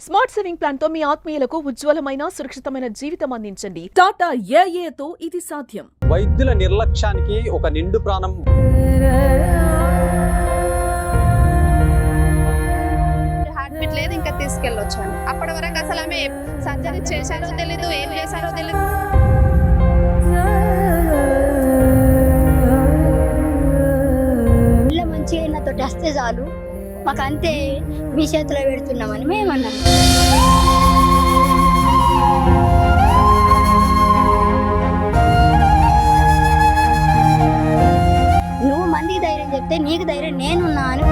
Smart saving plan తో మీ ఆత్మీయులకు ఉజ్వలమైన సురక్షితమైన జీవితం అందించండి. టాటా ఏఏతో ఇది సాధ్యం. వైద్యుల నిర్లక్ష్యానికి ఒక నిండు ప్రాణం హార్ట్ బీట్ లేదు, ఇంకా తీసుకెళ్ళొచ్చాను. అప్పటి వరకు అసలు ఆమె సర్జరీ చేశారో తెలీదు, ఏం చేశారో తెలీదు. పిల్ల మంచిగా నాతో వస్తే చాలు, మాకు అంతే, మీ చేతిలో పెడుతున్నామని మేమన్నాం. నువ్వు మందికి ధైర్యం చెప్తే నీకు ధైర్యం నేనున్నా అని.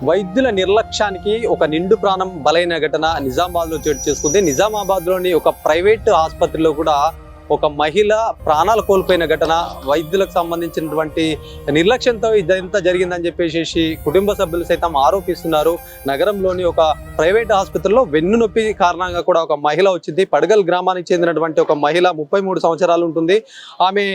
వైద్యుల నిర్లక్ష్యానికి ఒక నిండు ప్రాణం బలైన ఘటన నిజామాబాద్ లో చోటు చేసుకుంది. నిజామాబాద్ లోని ఒక ప్రైవేట్ ఆసుపత్రిలో కూడా ఒక మహిళ ప్రాణాలు కోల్పోయిన ఘటన. వైద్యులకు సంబంధించినటువంటి నిర్లక్ష్యంతో ఇదంతా జరిగిందని చెప్పేసి కుటుంబ సభ్యులు సైతం ఆరోపిస్తున్నారు. నగరంలోని ఒక ప్రైవేట్ ఆసుపత్రిలో వెన్నునొప్పి కారణంగా కూడా ఒక మహిళ వచ్చింది. పడగల్ గ్రామానికి చెందినటువంటి ఒక మహిళ 33 సంవత్సరాలు ఉంటుంది. ఆమె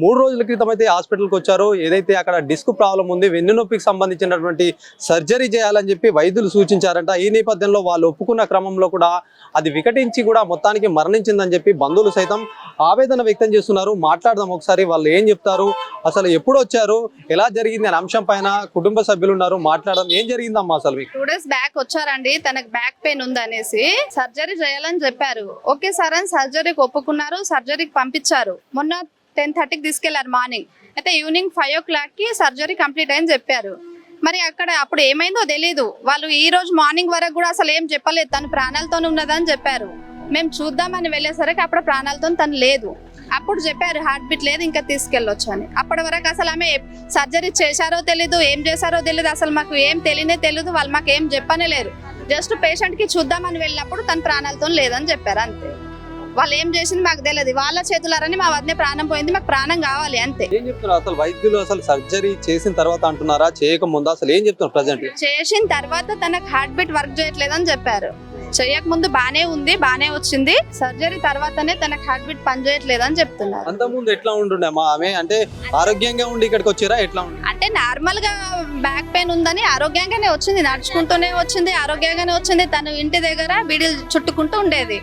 3 రోజుల క్రితం అయితే హాస్పిటల్కి వచ్చారు. ఏదైతే అక్కడ డిస్క్ ప్రాబ్లం ఉంది, వెన్నునొప్పికి సంబంధించినటువంటి సర్జరీ చేయాలని చెప్పి వైద్యులు సూచించారంట. ఈ నేపథ్యంలో వాళ్ళు ఒప్పుకున్న క్రమంలో కూడా అది వికటించి కూడా మొత్తానికి మరణించిందని చెప్పి బంధువులు సైతం ఆవేదన వ్యక్తం చేస్తున్నారు. మాట్లాడదాం ఒకసారి, వాళ్ళు ఏం చెప్తారు, అసలు ఎప్పుడు వచ్చారు, ఎలా జరిగింది అనే అంశం పైన కుటుంబ సభ్యులు ఉన్నారు. మాట్లాడడం, ఏం జరిగిందమ్మా అసలు? 2 days బ్యాక్ వచ్చారండి. తనకు బ్యాక్ పెయిన్ ఉందనేసి సర్జరీ చేయాలని చెప్పారు. ఓకే సార్ అని సర్జరీకి ఒప్పుకున్నారు, సర్జరీకి పంపించారు. మొన్న 10:30కి తీసుకెళ్లారు మార్నింగ్. అయితే ఈవినింగ్ 5 o'clock కి సర్జరీ కంప్లీట్ అయింది చెప్పారు. మరి అక్కడ అప్పుడు ఏమైందో తెలీదు. వాళ్ళు ఈ రోజు మార్నింగ్ వరకు కూడా అసలు ఏం చెప్పలేదు. తను ప్రాణాలతో ఉన్నదని చెప్పారు. మేము చూద్దామని వెళ్ళేసరికి అప్పుడు ప్రాణాలతో తను లేదు. అప్పుడు చెప్పారు హార్ట్ బీట్ లేదు, ఇంకా తీసుకెళ్ళొచ్చు అని. అప్పటి వరకు అసలు ఆమె సర్జరీ చేశారో తెలీదు, ఏం చేశారో తెలీదు, అసలు మాకు ఏం తెలియదు. వాళ్ళు మాకు ఏం చెప్పనే లేరు. జస్ట్ పేషెంట్ కి చూద్దామని వెళ్ళినప్పుడు తను ప్రాణాలతో లేదని చెప్పారు, అంతే. వాళ్ళు ఏం చేసింది మాకు తెలియదు. వాళ్ళ చేతులారని మా వద్ద ప్రాణం పోయింది, మాకు ప్రాణం కావాలి, అంతే. ఏం చెప్తున్నారు అసలు వైద్యులు? అసలు సర్జరీ చేసిన తర్వాత అంటున్నారా, చేయక ముందు అసలు ఏం చెప్తున్నారు ప్రజెంట్? చేసిన తర్వాత తనకు హార్ట్ బీట్ వర్క్ చేయట్లేదని చెప్పారు. చేయక ముందు బానే ఉంది, బానే వచ్చింది. సర్జరీ తర్వాతనే తనకు హార్ట్ బీట్ పని చేయట్లేదని చెప్తున్నారు. అంత ముందు ఎట్లా ఉంటుండే ఆమె? అంటే ఆరోగ్యంగా ఉండి ఇక్కడికి వచ్చారా, ఎట్లా ఉంది? అంటే నార్మల్ గా బ్యాక్ పెయిన్ ఉందని ఆరోగ్యంగానే వచ్చింది, నడుచుకుంటూనే వచ్చింది, ఆరోగ్యంగానే వచ్చింది. తను ఇంటి దగ్గర బీడీలు చుట్టుకుంటూ ఉండేది.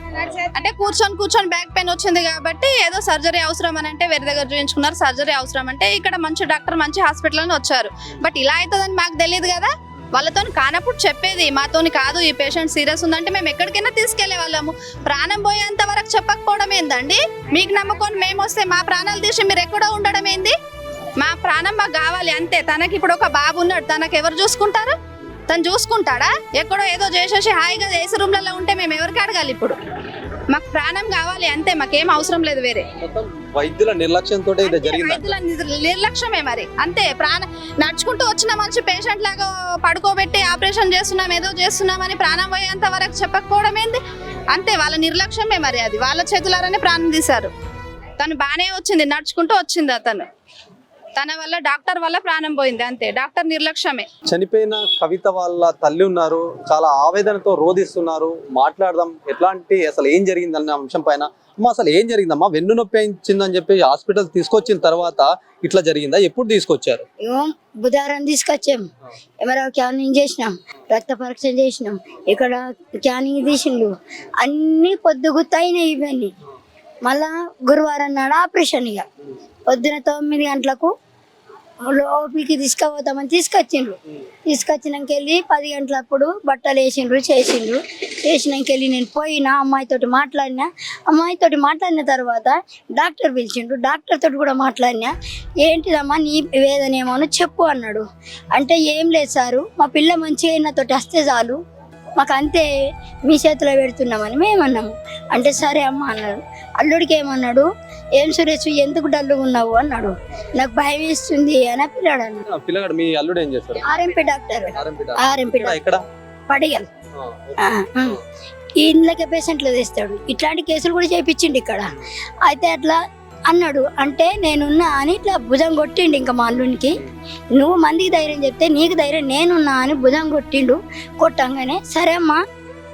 అంటే కూర్చొని బ్యాక్ పెయిన్ వచ్చింది కాబట్టి ఏదో సర్జరీ అవసరం అని అంటే వేరే దగ్గర చూపించుకున్నారు. సర్జరీ అవసరం అంటే ఇక్కడ మంచి డాక్టర్, మంచి హాస్పిటల్ అని వచ్చారు. బట్ ఇలా అవుతుందని మాకు తెలియదు కదా. వాళ్ళతో కానప్పుడు చెప్పేది, మాతోని కాదు, ఈ పేషెంట్ సీరియస్ ఉందంటే మేము ఎక్కడికైనా తీసుకెళ్లే వాళ్ళము. ప్రాణం పోయేంత వరకు చెప్పకపోవడం ఏందండి? మీకు నమ్మకం మేము వస్తే మా ప్రాణాలు తీసి మీరు ఎక్కడో ఉండడం ఏంది? మా ప్రాణం మాకు కావాలి, అంతే. తనకి ఇప్పుడు ఒక బాబు ఉన్నాడు, తనకు ఎవరు చూసుకుంటారు? తను చూసుకుంటాడా? ఎక్కడో ఏదో చేసేసి హాయిగా ఏసీ రూమ్లలో ఉంటే మేము ఎవరికి అడగాలి? ఇప్పుడు మాకు ప్రాణం కావాలి, అంతే. మాకేం అవసరం లేదు వేరే. వైద్యుల నిర్లక్ష్యంతో వైద్యుల నిర్లక్ష్యమే మరి, అంతే. నడుచుకుంటూ వచ్చిన మంచి పేషెంట్ లాగా పడుకోబెట్టి ఆపరేషన్ చేస్తున్నాం, ఏదో చేస్తున్నామని ప్రాణం పోయేంత వరకు చెప్పకపోవడం ఏంది? అంతే, వాళ్ళ నిర్లక్ష్యమే మరి. అది వాళ్ళ చేతులారనే ప్రాణం తీశారు. తను బానే వచ్చింది, నడుచుకుంటూ వచ్చింది. తన వల్ల, డాక్టర్ వల్ల ప్రాణం పోయింది, అంతే. డాక్టర్ నిర్లక్ష్యమే. చనిపోయిన కవిత వాళ్ళ తల్లి ఉన్నారు, చాలా ఆవేదనతో రోధిస్తున్నారు. మాట్లాడదాం, ఎట్లాంటి అసలు ఏం జరిగింది అనే అంశం పైన. అమ్మా అసలు ఏం జరిగిందమ్మా? వెన్ను నొప్పి ఇచ్చిందని చెప్పి హాస్పిటల్ తీసుకొచ్చిన తర్వాత ఇట్లా జరిగిందా? ఎప్పుడు తీసుకొచ్చారు? బుధవారం తీసుకొచ్చాం. ఎవరో క్యానింగ్ చేసినాం, రక్త పరీక్ష చేసినాం, ఇక్కడ క్యానింగ్ తీసిండు, అన్ని పొద్దుగుతాయినాయి ఇవన్నీ. మళ్ళా గురువారం నాడు ఆపరేషన్. ఇక పొద్దున 9 గంటలకు ఓపీకి తీసుకుపోతామని తీసుకొచ్చినాక వెళ్ళి 10 గంటలప్పుడు బట్టలు వేసిండ్రు, చేసినాక వెళ్ళి నేను పోయినా, అమ్మాయితోటి మాట్లాడిన తర్వాత డాక్టర్ పిలిచిండు. డాక్టర్ తోటి కూడా మాట్లాడినా. ఏంటిదమ్మా నీ వేదన ఏమో చెప్పు అన్నాడు. అంటే ఏం లేదు సారు, మా పిల్ల మంచిగా నాతోటి వస్తే చాలు, మాకు అంతే, మీ చేతిలో పెడుతున్నామని మేమన్నాము. అంటే సరే అమ్మ అన్నాడు. అల్లుడికి ఏమన్నాడు, ఏం సురేష్ ఎందుకు డల్లుగా ఉన్నావు అన్నాడు. నాకు భయం వేస్తుంది అని పిల్లాడు అన్నాడు. పిల్లగాడు మీ అల్లుడు ఏం చేస్తారు? RMP doctor Padigal. ఈ ఇంట్లోకి పేషెంట్లు తెస్తాడు. ఇట్లాంటి కేసులు కూడా చేయించిండు ఇక్కడ. అయితే అట్లా అన్నాడు. అంటే నేనున్నా అని ఇట్లా భుజం కొట్టిండు. ఇంకా మా అల్లునికి, నువ్వు మందికి ధైర్యం చెప్తే నీకు ధైర్యం నేనున్నా అని భుజం కొట్టిండు. కొట్టంగానే సరే అమ్మా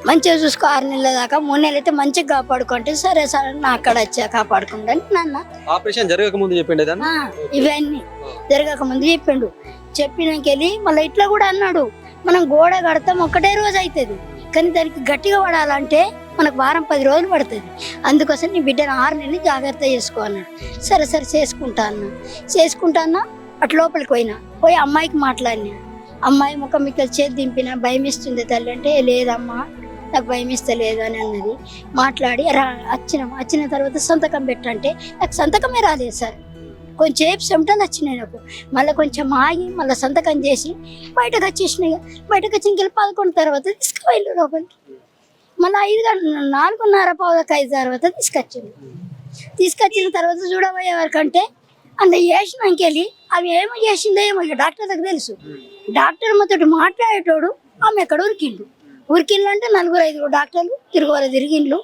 మంచిగా చూసుకో 6 నెలల దాకా 3 నెలలు అయితే మంచిగా కాపాడుకుంటే సరే సరే నా అక్కడ వచ్చా కాపాడుకుంటాను నాన్న. ఆపరేషన్ జరగక ముందు చెప్పిండే దాన్ని. ఇవన్నీ జరగక ముందు చెప్పిండు. చెప్పినాకెళ్ళి మళ్ళీ ఇట్లా కూడా అన్నాడు, మనం గోడ కడతాం ఒకటే రోజు అవుతుంది, కానీ దానికి గట్టిగా పడాలంటే మనకు వారం 10 రోజులు పడుతుంది. అందుకోసం నీ బిడ్డను 6 నెలలు జాగ్రత్త చేసుకో అన్నాడు. సరే సరే చేసుకుంటా అన్నా అటు లోపలికి పోయి అమ్మాయికి మాట్లాడినా. అమ్మాయి ముఖం మీకు చేతి దింపిన భయం ఇస్తుంది తల్లి అంటే, లేదమ్మా నాకు భయం ఇస్తలేదు అని అన్నది. మాట్లాడి వచ్చిన తర్వాత సంతకం పెట్టంటే నాకు సంతకమే రాలేదు సార్. కొంచెం చెమటలు వచ్చినాయి నాకు. మళ్ళీ కొంచెం ఆగి మళ్ళీ సంతకం చేసి బయటకు వచ్చేసినాయి. బయటకు వచ్చిన 11 తర్వాత తీసుకువెళ్ళు లోపలికి. మళ్ళీ 4:30 తర్వాత తీసుకొచ్చిన తర్వాత చూడబోయే వరకంటే అంత చేసినాకెళ్ళి అవి ఏమో చేసిందో ఏమో ఇక డాక్టర్ దగ్గర తెలుసు. డాక్టర్ మాతో మాట్లాడేటోడు ఆమె ఎక్కడ ఉరికిండ్లు అంటే 4-5 డాక్టర్లు తిరిగిండ్లు.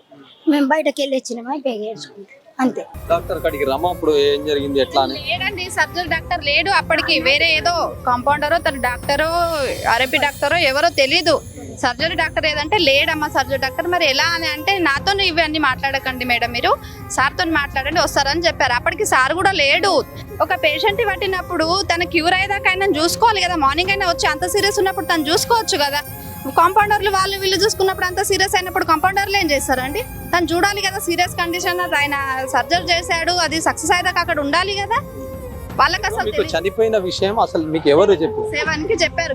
మేము బయటకు వెళ్ళి వచ్చినామా పేగేసుకుంటాం అంతే. డాక్టర్ కాడికి రమ్మ అప్పుడు ఏం జరిగింది ఎట్లా అని? లేడండి, సర్జరీ డాక్టర్ లేడు అప్పటికి. వేరే ఏదో కాంపౌండరో తన డాక్టరో ఆర్ఎంపీ డాక్టరో ఎవరో తెలీదు. సర్జరీ డాక్టర్ ఏదంటే లేడమ్మా సర్జరీ డాక్టర్. మరి ఎలా అని అంటే, నాతో ఇవన్నీ మాట్లాడకండి మేడం, మీరు సార్తో మాట్లాడండి వస్తారని చెప్పారు. అప్పటికి సార్ కూడా లేడు. ఒక పేషెంట్ పట్టినప్పుడు తన క్యూర్ అయ్యేదాకా ఆయన చూసుకోవాలి కదా. మార్నింగ్ అయినా వచ్చి అంత సీరియస్ ఉన్నప్పుడు తను చూసుకోవచ్చు కదా. కాంపౌండర్లు వీళ్ళు చూసుకున్నప్పుడు అంత సీరియస్ అయినప్పుడు కాంపౌండర్లు ఏం చేస్తారండి? తను చూడాలి కదా సీరియస్ కండిషన్. ఆయన సర్జరీ చేశాడు, అది సక్సెస్ అయ్యేదాకా అక్కడ ఉండాలి కదా. వాళ్ళకి అసలు చనిపోయిన విషయం అసలు మీకు ఎవరు చెప్పారు? 7కి చెప్పారు.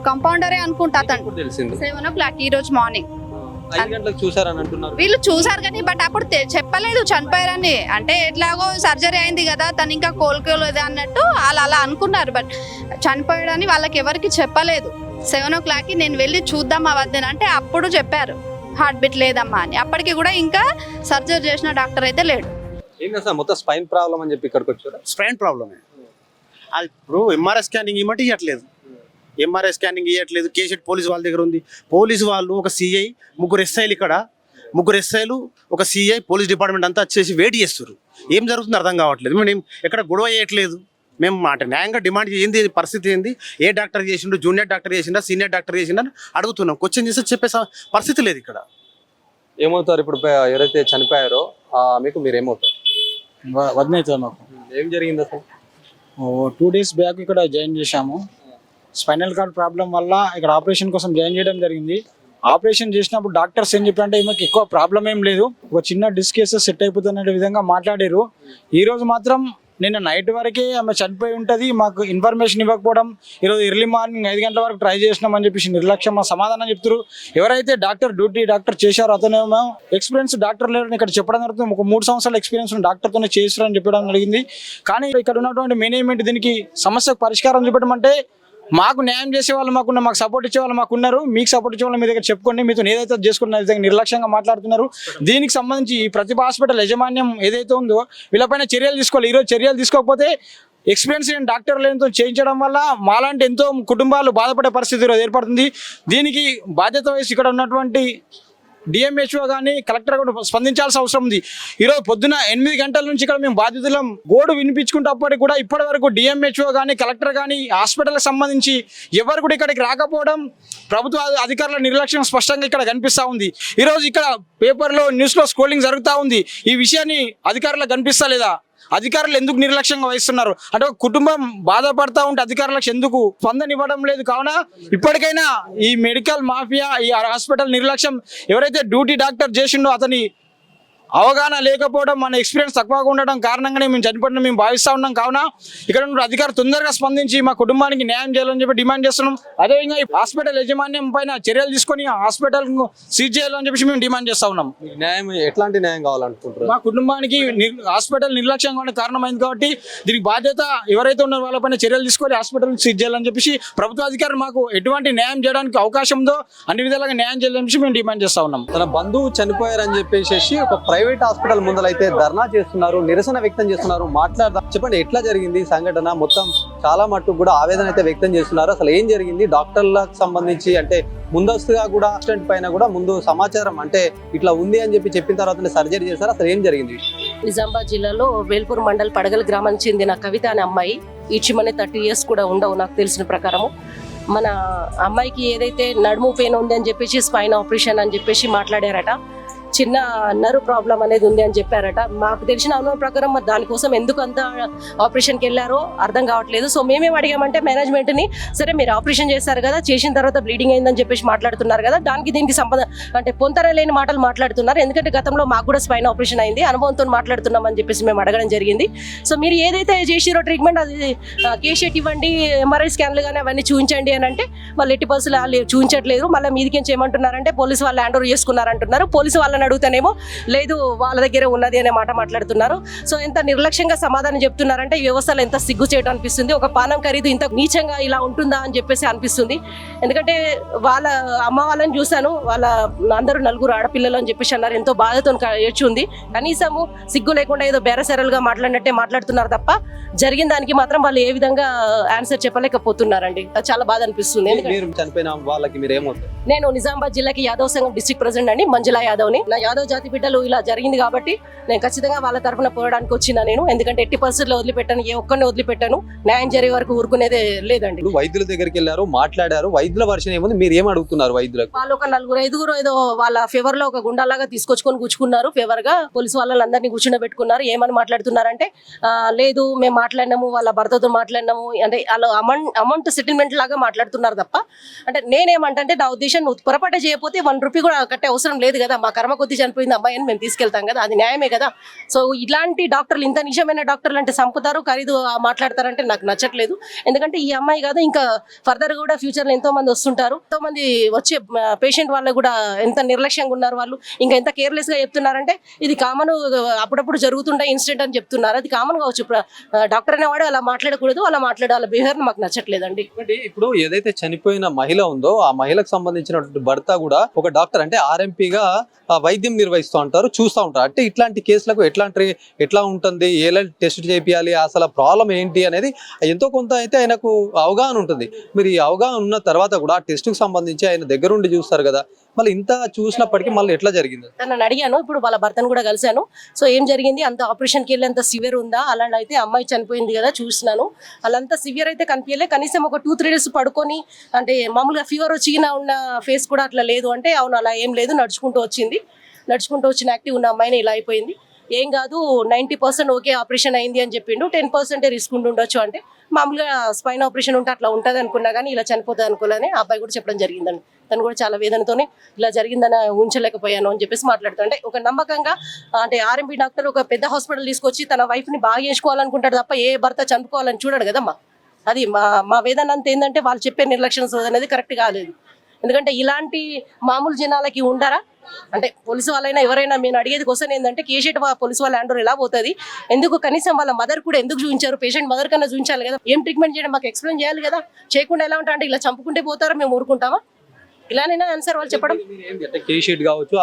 కాంపౌండరే అనుకుంటా అతను. తెలిసింది 7 o'clock ఈ రోజు మార్నింగ్. 5 గంటలకు చూసారని అంటున్నారు. వీళ్ళు చూసారు కానీ బట్ అప్పుడు చెప్పలేదు చనిపోయారని. అంటే ఎట్లాగో సర్జరీ అయింది కదా, తను ఇంకా కోలుకోలేదు అన్నట్టు వాళ్ళు అలా అనుకున్నారు. బట్ చనిపోయాడని వాళ్ళకి ఎవరికి చెప్పలేదు. 7 o'clockకి నేను వెళ్ళి చూద్దాం ఆ వద్దని అంటే అప్పుడు చెప్పారు హార్ట్ బీట్ లేదమ్మా అని. అప్పటికి కూడా ఇంకా సర్జరీ చేసిన డాక్టర్ అయితే లేడు. ఏంటి సార్ మొత్తం స్పైన్ ప్రాబ్లం అని చెప్పి ఇక్కడికి వచ్చారు? స్పైన్ ప్రాబ్లమే. అది ఇప్పుడు ఎంఆర్ఐ స్కానింగ్ ఇవ్వమంటే ఇవ్వట్లేదు. ఎంఆర్ఐ స్కానింగ్ ఇవ్వట్లేదు. కేసెట్ పోలీసు వాళ్ళ దగ్గర ఉంది. పోలీసు వాళ్ళు ఒక సిఐ, 3 ఎస్ఐలు ఇక్కడ, 3 ఎస్ఐలు, ఒక సిఐ, పోలీస్ డిపార్ట్మెంట్ అంతా వచ్చేసి వెయిట్ చేస్తారు. ఏం జరుగుతుందో అర్థం కావట్లేదు. మేము ఎక్కడ గొడవ చేయట్లేదు. మేము మాట న్యాయంగా డిమాండ్ ఏంది, పరిస్థితి ఏంది, ఏ డాక్టర్ చేసిండు, జూనియర్ డాక్టర్ చేసిండా, సీనియర్ డాక్టర్ చేసిండా అని అడుగుతున్నాం. క్వశ్చన్ చేస్తే చెప్పే పరిస్థితి లేదు ఇక్కడ. ఏమవుతారు ఇప్పుడు ఎవరైతే చనిపోయారో మీకు మీరు ఏమవుతారు? వదిన అవుతుంది మాకు. ఏం జరిగింది అసలు? 2 days బ్యాక్ ఇక్కడ జాయిన్ చేశాము. స్పైనల్ కార్డ్ ప్రాబ్లం వల్ల ఇక్కడ ఆపరేషన్ కోసం జాయిన్ చేయడం జరిగింది. ఆపరేషన్ చేసినప్పుడు డాక్టర్స్ ఏం చెప్పారంటే ఈమెకి ఎక్కువ ప్రాబ్లం ఏం లేదు, ఒక చిన్న డిస్క్ కేసు సెట్ అయిపోతున్న విధంగా మాట్లాడారు. ఈ రోజు మాత్రం నిన్న నైట్ వరకే ఆమె చనిపోయి ఉంటుంది, మాకు ఇన్ఫర్మేషన్ ఇవ్వకపోవడం, ఈరోజు ఎర్లీ మార్నింగ్ 5 గంటల వరకు ట్రై చేసినామని చెప్పేసి నిర్లక్ష్యం సమాధానం చెప్తారు. ఎవరైతే డ్యూటీ చేశారో అతనేమో ఎక్స్పీరియన్స్ డాక్టర్ లేదని ఇక్కడ చెప్పడం జరుగుతుంది. ఒక 3 సంవత్సరాల ఎక్స్పీరియన్స్ డాక్టర్తోనే చేస్తారని చెప్పడం జరిగింది. కానీ ఇక్కడ ఉన్నటువంటి మేనేజ్మెంట్ దీనికి సమస్యకు పరిష్కారం చూపడం అంటే, మాకు న్యాయం చేసే వాళ్ళు మాకున్న, మాకు సపోర్ట్ ఇచ్చే వాళ్ళు మాకున్నారు, మీకు సపోర్ట్ ఇచ్చే వాళ్ళు మీ దగ్గర చెప్పుకోండి, మీతో ఏదైతే చేసుకున్న విధంగా నిర్లక్ష్యంగా మాట్లాడుతున్నారు. దీనికి సంబంధించి ఈ ప్రతిభ హాస్పిటల్ యాజమాన్యం ఏదైతే ఉందో వీళ్ళపైన చర్యలు తీసుకోవాలి. ఈరోజు చర్యలు తీసుకోకపోతే ఎక్స్పీరియన్స్ లేని డాక్టర్లతో చేయించడం వల్ల మాలాంటి ఎంతో కుటుంబాలు బాధపడే పరిస్థితి ఏర్పడుతుంది. దీనికి బాధ్యత వహించి ఇక్కడ ఉన్నటువంటి డిఎంహెచ్ఓ కానీ కలెక్టర్ కూడా స్పందించాల్సిన అవసరం ఉంది. ఈరోజు పొద్దున 8 గంటల నుంచి ఇక్కడ మేము బాధితులం గోడు వినిపించుకుంటప్పటికి కూడా ఇప్పటి వరకు డిఎంహెచ్ఓ కానీ కలెక్టర్ కానీ హాస్పిటల్కి సంబంధించి ఎవరు కూడా ఇక్కడికి రాకపోవడం ప్రభుత్వ అధికారుల నిర్లక్ష్యం స్పష్టంగా ఇక్కడ కనిపిస్తూ ఉంది. ఈరోజు ఇక్కడ పేపర్లో న్యూస్లో స్క్రోలింగ్ జరుగుతూ ఉంది. ఈ విషయాన్ని అధికారులకు కనిపిస్తా లేదా? అధికారులు ఎందుకు నిర్లక్ష్యంగా వహిస్తున్నారు అంటే, ఒక కుటుంబం బాధపడతా ఉంటే అధికారులకు ఎందుకు స్పందన ఇవ్వడం లేదు? కావున ఇప్పటికైనా ఈ మెడికల్ మాఫియా, ఈ హాస్పిటల్ నిర్లక్ష్యం, ఎవరైతే డ్యూటీ డాక్టర్ చేసిండో అతని అవగాహన లేకపోవడం, మన ఎక్స్పీరియన్స్ తక్కువగా ఉండడం కారణంగానే మేము చనిపోయిన మేము భావిస్తూ ఉన్నాం. కావున ఇక్కడ ఉన్న అధికారులు తొందరగా స్పందించి మా కుటుంబానికి న్యాయం చేయాలని చెప్పి డిమాండ్ చేస్తున్నాం. అదేవిధంగా ఈ హాస్పిటల్ యాజమాన్యం పైన చర్యలు తీసుకొని హాస్పిటల్ సీజ్ చేయాలని చెప్పి మేము డిమాండ్ చేస్తూ ఉన్నాం. న్యాయం ఎట్లాంటి న్యాయం కావాలనుకుంటున్నారు? మా కుటుంబానికి హాస్పిటల్ నిర్లక్ష్యంగా ఉండే కారణమైంది కాబట్టి దీనికి బాధ్యత ఎవరైతే ఉన్నారో వాళ్ళపైన చర్యలు తీసుకొని హాస్పిటల్ సీజ్ చేయాలని చెప్పేసి ప్రభుత్వ అధికారులు మాకు ఎటువంటి న్యాయం చేయడానికి అవకాశం ఉందో అన్ని విధాలుగా న్యాయం చేయాలని చెప్పి మేము డిమాండ్ చేస్తూ ఉన్నాం. తన బంధువు చనిపోయారని చెప్పేసి ఒక ప్రైవేట్ హాస్పిటల్ ముందలైతే ధర్నా చేస్తున్నారు, నిరసన వ్యక్తం చేస్తున్నారు. మాట్లాడదాం, చెప్పండి ఎట్లా జరిగింది సంఘటన? మొత్తం చాలా మట్టుకు కూడా ఆవేదన అయితే వ్యక్తం చేస్తున్నారు. అసలు ఏం జరిగింది? డాక్టర్లకు సంబంధించి అంటే ముందస్తుగా కూడా అసిస్టెంట్ పైన కూడా ముందు సమాచారం అంటే ఇట్లా ఉంది అని చెప్పిన తర్వాత సర్జరీ చేశారు. అసలు ఏం జరిగింది? నిజామాబాద్ జిల్లాలో వేల్పూర్ మండల్ పడగల గ్రామానికి చెందిన కవిత అనే అమ్మాయి, ఈచిమనే 30 years కూడా ఉండవు నాకు తెలిసిన ప్రకారము. మన అమ్మాయికి ఏదైతే నడుము పెయిన్ ఉంది అని చెప్పేసి స్పైన్ ఆపరేషన్ అని చెప్పేసి మాట్లాడారట. చిన్న నర్వ్ ప్రాబ్లం అనేది ఉంది అని చెప్పారట. మాకు తెలిసిన అనుభవం ప్రకారం మరి దానికోసం ఎందుకు అంత ఆపరేషన్కి వెళ్ళారో అర్థం కావట్లేదు. సో మేమేం అడిగామంటే మేనేజ్మెంట్ని, సరే మీరు ఆపరేషన్ చేశారు కదా, చేసిన తర్వాత బ్లీడింగ్ అయిందని చెప్పేసి మాట్లాడుతున్నారు కదా, దానికి దీనికి సంబంధం అంటే పొంతన లేని మాటలు మాట్లాడుతున్నారు. ఎందుకంటే గతంలో మాకు కూడా స్పైన్ ఆపరేషన్ అయింది, అనుభవంతో మాట్లాడుతున్నాం అని చెప్పేసి మేము అడగడం జరిగింది. సో మీరు ఏదైతే చేసిరో ట్రీట్మెంట్ అది కేషెట్ ఇవ్వండి, ఎంఆర్ఐ స్కాన్లు కానీ అవన్నీ చూపించండి అని అంటే వాళ్ళు ఎట్టి పరిస్థితులు వాళ్ళు చూపించట్లేదు. మళ్ళీ మీదికేం చేయమంటున్నారంటే పోలీసు వాళ్ళు హ్యాండ్ ఓవర్ చేసుకున్నారంటున్నారు. పోలీసు వాళ్ళని అడుగుతానేమో లేదు వాళ్ళ దగ్గరే ఉన్నది అనే మాట మాట్లాడుతున్నారు. సో ఎంత నిర్లక్ష్యంగా సమాధానం చెప్తున్నారంటే ఈ వ్యవస్థలో ఎంత సిగ్గు చేయడం అనిపిస్తుంది. ఒక పానం ఖరీదు ఇంత నీచంగా ఇలా ఉంటుందా అని చెప్పేసి అనిపిస్తుంది. ఎందుకంటే వాళ్ళ అమ్మ వాళ్ళని చూశాను, వాళ్ళ అందరూ నలుగురు ఆడపిల్లలు అని చెప్పేసి అన్నారు. ఎంతో బాధతో ఏడ్చుంది. కనీసము సిగ్గు లేకుండా ఏదో బేరసెరలుగా మాట్లాడినట్టే మాట్లాడుతున్నారు తప్ప జరిగిన దానికి మాత్రం వాళ్ళు ఏ విధంగా ఆన్సర్ చెప్పలేకపోతున్నారండి. చాలా బాధ అనిపిస్తుంది. మీరు చనిపోయిన వాళ్ళకి మీరు ఏమవుతారు? నేను నిజామాబాద్ జిల్లాకి యాదవ్ సంఘం డిస్ట్రిక్ట్ ప్రెసిడెంట్ అండి, మంజులా యాదవ్ని. నా యాదవ్ జాతి బిడ్డలు ఇలా జరిగింది కాబట్టి నేను ఖచ్చితంగా వాళ్ళ తరఫున పోరాడానికి వచ్చిన నేను. ఎందుకంటే ఎట్టి పరిస్థితుల్లో వదిలిపెట్టాను, ఏ ఒక్కరిని వదిలిపెట్టాను. న్యాయం జరిగే వరకు ఊరుకునేదే లేదండి. వైద్యుల దగ్గరికి వెళ్ళారు, మాట్లాడారు. వైద్యుల వర్షం ఏముంది, మీరు ఏం అడుగుతున్నారు వైద్యులకు? వాళ్ళు ఒక 4-5 ఏదో వాళ్ళ ఫేవర్ లో ఒక గుండాలాగా తీసుకొచ్చుకొని కూర్చుకున్నారు. ఫేవర్ గా పోలీసు వాళ్ళందరినీ కూర్చుండబెట్టుకున్నారు. ఏమని మాట్లాడుతున్నారంటే లేదు మేము మాట్లాడినాము, వాళ్ళ భర్తతో మాట్లాడినాము అంటే వాళ్ళు అమౌంట్ సెటిల్మెంట్ లాగా మాట్లాడుతున్నారు తప్ప. అంటే నేనేమంటే నా ఉద్దేశం, నువ్వు పొరపాటు చేయకపోతే 1 రూపీ కూడా కట్టే అవసరం లేదు కదా. మా కర్మ కొద్ది చనిపోయింది అమ్మాయి అని మేము తీసుకెళ్తాం కదా, అది న్యాయమే కదా. సో ఇలాంటి డాక్టర్లు, ఇంత నిజమైన డాక్టర్లు అంటే సంపుతారు, ఖరీదు మాట్లాడతారంటే నాకు నచ్చట్లేదు. ఎందుకంటే ఈ అమ్మాయి కాదు, ఇంకా ఫర్దర్ కూడా ఫ్యూచర్లో ఎంతో మంది వస్తుంటారు. ఎంతో మంది వచ్చే పేషెంట్ వాళ్ళు కూడా ఎంత నిర్లక్ష్యంగా ఉన్నారు, వాళ్ళు ఇంకా ఎంత కేర్లెస్ గా చెప్తున్నారంటే ఇది కామన్, అప్పుడప్పుడు జరుగుతుండే ఇన్సిడెంట్ అని చెప్తున్నారు. అది కామన్ కావచ్చు. డాక్టర్ అనేవాడు అలా మాట్లాడకూడదు, అలా వాళ్ళ బిహేవియర్ మాకు నచ్చట్లేదండి. ఇప్పుడు ఏదైతే చనిపోయిన మహిళ ఉందో ఆ మహిళకు సంబంధించినటువంటి భర్త కూడా ఒక డాక్టర్ అంటే ఆర్ఎంపీగా వైద్యం నిర్వహిస్తూ ఉంటారు, చూస్తూ ఉంటారు. అంటే ఇట్లాంటి కేసులకు ఎట్లా ఉంటుంది, ఎలాంటి టెస్ట్ చేయాలి, అసలు ప్రాబ్లం ఏంటి అనేది ఎంతో కొంత అయితే ఆయనకు అవగాహన ఉంటుంది. మీరు ఈ అవగాహన ఉన్న తర్వాత కూడా ఆ టెస్ట్కి సంబంధించి ఆయన దగ్గరుండి చూస్తారు కదా, మళ్ళీ ఇంత చూసినప్పటికీ మళ్ళీ ఎట్లా జరిగింది? నన్ను అడిగాను, ఇప్పుడు వాళ్ళ భర్తను కూడా కలిశాను. సో ఏం జరిగింది, అంత ఆపరేషన్కి వెళ్ళి అంత సివియర్ ఉందా? అలా అయితే అమ్మాయి చనిపోయింది కదా, చూసినాను. అలా సివియర్ అయితే కనిపించలే. కనీసం ఒక 2-3 డేస్ పడుకొని అంటే మామూలుగా ఫీవర్ వచ్చిన ఉన్న ఫేస్ కూడా అట్లా లేదు అంటే, అవును అలా ఏం లేదు, నడుచుకుంటూ వచ్చిన యాక్టివ్ ఉన్న అమ్మాయిని ఇలా అయిపోయింది. ఏం కాదు 90% ఓకే ఆపరేషన్ అయింది అని చెప్పిండు, 10% రిస్క్ ఉండొచ్చు అంటే మామూలుగా స్పైన్ ఆపరేషన్ ఉంటే అట్లా ఉంటుంది అనుకున్నా కానీ ఇలా చనిపోతుంది అనుకోలేని ఆ అబ్బాయి కూడా చెప్పడం జరిగిందండి. తను కూడా చాలా వేదనతోనే ఇలా జరిగిందని ఉంచలేకపోయాను అని చెప్పేసి మాట్లాడుతాను. అంటే ఒక నమ్మకంగా అంటే ఆర్ఎంపీ డాక్టర్ ఒక పెద్ద హాస్పిటల్ తీసుకొచ్చి తన వైఫ్ని బాగా చేసుకోవాలనుకుంటాడు తప్ప ఏ భర్త చంపుకోవాలని చూడాడు కదమ్మా. అది మా వేదన అంత ఏంటంటే వాళ్ళు చెప్పే నిర్లక్ష్యం అనేది కరెక్ట్ కాలేదు. ఎందుకంటే ఇలాంటి మామూలు జనాలకి ఉండరా అంటే పోలీసు వాళ్ళైనా ఎవరైనా నేను అడిగేది క్వశ్చన్ ఏంటంటే కేషెట్ పోలీసు వాళ్ళ హ్యాండ్ ఓవర్ ఎలా పోతుంది, ఎందుకు కనీసం వాళ్ళ మదర్ కూడా ఎందుకు చూపించారు, పేషెంట్ మదర్ కన్నా చూపించాలి కదా, ఏం ట్రీట్మెంట్ చేయడం మాకు ఎక్స్ప్లెయిన్ చేయాలి కదా. చేయకుండా ఎలా ఉంటా అంటే ఇలా చంపుకుంటే పోతారా, మేము ఊరుకుంటామా? ఇలానైనా ఆన్సర్ వాళ్ళు చెప్పడం. కేషీట్ కావచ్చు,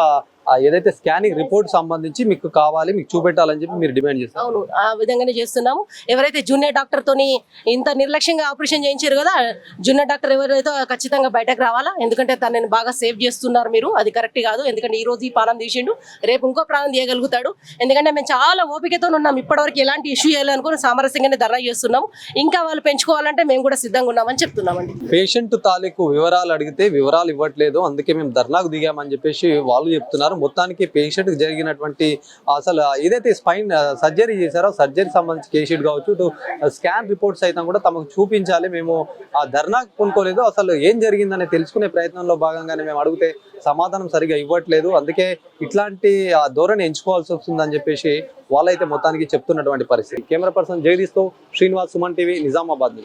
ఏదైతే స్కానింగ్ రిపోర్ట్ సంబంధించి మీకు కావాలి, మీకు చూపెట్టాలని చెప్పి మీరు డిమాండ్ చేస్తారు. అవును, ఆ విధంగానే చేస్తున్నాము. ఎవరైతే జూనియర్ డాక్టర్ తోని ఇంత నిర్లక్ష్యంగా ఆపరేషన్ చేయించారు కదా, జూనియర్ డాక్టర్ ఎవరైతే ఖచ్చితంగా బయటకు రావాలా. ఎందుకంటే తనని బాగా సేవ్ చేస్తున్నారు మీరు, అది కరెక్ట్ కాదు. ఎందుకంటే ఈ రోజు ఈ ప్రాణం తీసిండు, రేపు ఇంకో ప్రాణం తీయగలుగుతాడు. ఎందుకంటే మేము చాలా ఓపికతో ఉన్నాం, ఇప్పటివరకు ఎలాంటి ఇష్యూ చేయాలనుకుని సామరస్యంగానే ధర్నా చేస్తున్నాము. ఇంకా వాళ్ళు పెంచుకోవాలంటే మేము కూడా సిద్ధంగా ఉన్నామని చెప్తున్నామండి. పేషెంట్ తాలూకు వివరాలు అడిగితే వివరాలు ఇవ్వట్లేదు, అందుకే మేము ధర్నాకు దిగామని చెప్పేసి వాళ్ళు చెప్తున్నారు. మొత్తానికి పేషెంట్ కి జరిగినటువంటి అసలు ఏదైతే స్పైన్ సర్జరీ చేశారో సర్జరీ సంబంధించి కేషీట్ కావచ్చు, స్కాన్ రిపోర్ట్స్ అయితే కూడా తమకు చూపించాలి, మేము ఆ ధర్నాకు కొనుక్కోలేదు, అసలు ఏం జరిగిందని తెలుసుకునే ప్రయత్నంలో భాగంగానే మేము అడిగితే సమాధానం సరిగా ఇవ్వట్లేదు, అందుకే ఇట్లాంటి ధోరణి ఎంచుకోవాల్సి వస్తుందని చెప్పేసి వాళ్ళైతే మొత్తానికి చెప్తున్నటువంటి పరిస్థితి. కెమెరా పర్సన్ జగదీష్తో శ్రీనివాస్, సుమన్ టీవీ, నిజామాబాద్.